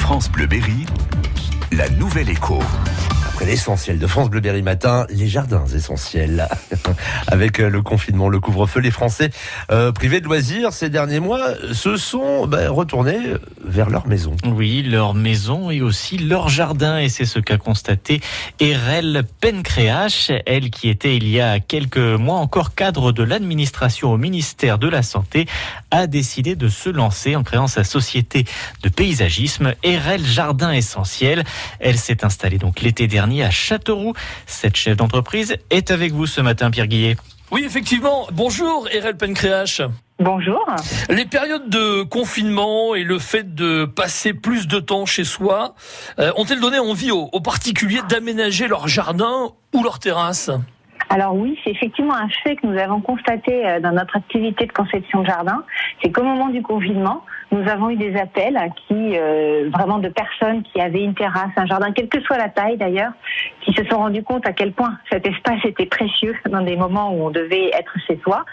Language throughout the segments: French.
France Bleu Berry, la nouvelle écho. Après l'essentiel de France Bleu Berry matin, les jardins essentiels. Avec le confinement, le couvre-feu, les Français privés de loisirs ces derniers mois se sont retournés vers leur maison. Oui, leur maison et aussi leur jardin. Et c'est ce qu'a constaté Erel Pencréache, elle qui était il y a quelques mois encore cadre de l'administration au ministère de la Santé, a décidé de se lancer en créant sa société de paysagisme, Erel Jardin Essentiel. Elle s'est installée donc l'été dernier à Châteauroux. Cette chef d'entreprise est avec vous ce matin, Pierre Guillet. Oui, effectivement. Bonjour, Erel Pencréache. Bonjour. Les périodes de confinement et le fait de passer plus de temps chez soi ont-elles donné envie aux particuliers d'aménager leur jardin ou leur terrasse ? Alors oui, c'est effectivement un fait que nous avons constaté dans notre activité de conception de jardin. C'est qu'au moment du confinement, nous avons eu des appels vraiment de personnes qui avaient une terrasse, un jardin, quelle que soit la taille d'ailleurs, qui se sont rendus compte à quel point cet espace était précieux dans des moments où on devait être chez soi.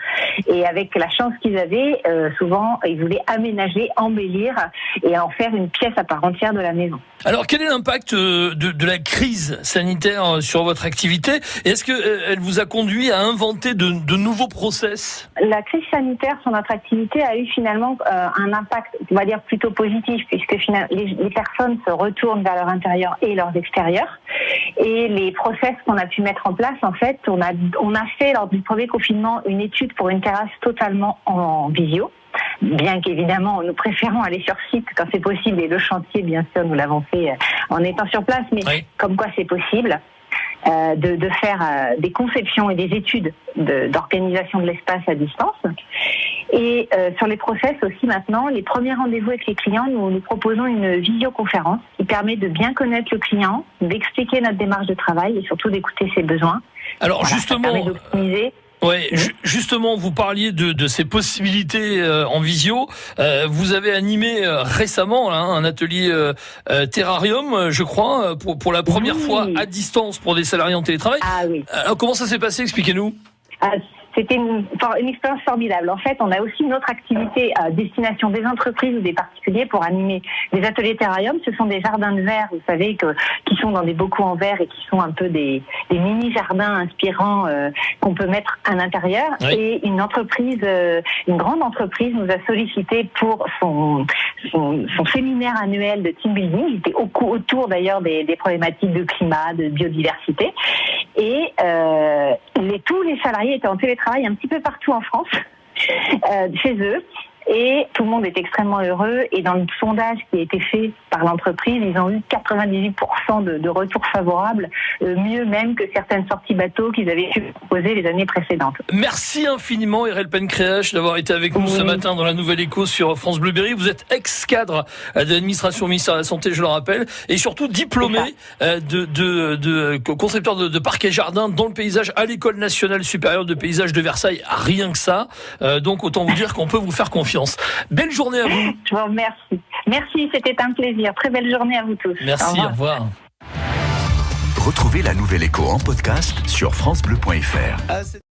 Et avec la chance qu'ils avaient, souvent, ils voulaient aménager, embellir et en faire une pièce à part entière de la maison. Alors, quel est l'impact de la crise sanitaire sur votre activité ? Et est-ce qu'elle vous a conduit à inventer de nouveaux process ? La crise sanitaire sur notre activité a eu finalement un impact, on va dire, plutôt positif, puisque les personnes se retournent vers leur intérieur et leurs extérieurs. Et les process qu'on a pu mettre en place, en fait, on a fait lors du premier confinement une étude pour une terrasse totalement en visio. Bien qu'évidemment, nous préférons aller sur site quand c'est possible, et le chantier, bien sûr, nous l'avons fait en étant sur place, mais oui. Comme quoi c'est possible de faire des conceptions et des études d'organisation de l'espace à distance. Et sur les process aussi maintenant, les premiers rendez-vous avec les clients, nous proposons une visioconférence qui permet de bien connaître le client, d'expliquer notre démarche de travail et surtout d'écouter ses besoins. Alors voilà, justement, ça permet d'optimiser. Ouais, justement, vous parliez de ces possibilités en visio. Vous avez animé récemment un atelier terrarium, je crois, pour la première fois à distance pour des salariés en télétravail. Ah oui. Alors, comment ça s'est passé ? Expliquez-nous. C'était une expérience formidable. En fait, on a aussi une autre activité à destination des entreprises ou des particuliers pour animer des ateliers terrarium. Ce sont des jardins de verre, vous savez, qui sont dans des bocaux en verre et qui sont un peu des mini-jardins inspirants qu'on peut mettre à l'intérieur. Oui. Et une grande entreprise nous a sollicité pour son séminaire annuel de team building. Il était autour d'ailleurs des problématiques de climat, de biodiversité. Et tous les salariés étaient en télétravail un petit peu partout en France, chez eux. Et tout le monde est extrêmement heureux. Et dans le sondage qui a été fait par l'entreprise, ils ont eu 98% de retours favorables, mieux même que certaines sorties bateaux qu'ils avaient pu proposer les années précédentes. Merci infiniment, Erel Pencréache, d'avoir été avec nous ce matin dans la Nouvelle Écho sur France Bleu Berry. Vous êtes ex-cadre de l'administration au ministère de la Santé, je le rappelle, et surtout diplômé de concepteur de parquet jardin dans le paysage à l'École nationale supérieure de paysage de Versailles. Rien que ça. Donc autant vous dire qu'on peut vous faire confiance. Belle journée à vous. Je vous remercie. Merci, c'était un plaisir. Très belle journée à vous tous. Merci, au revoir. Retrouvez la Nouvelle Écho en podcast sur francebleu.fr.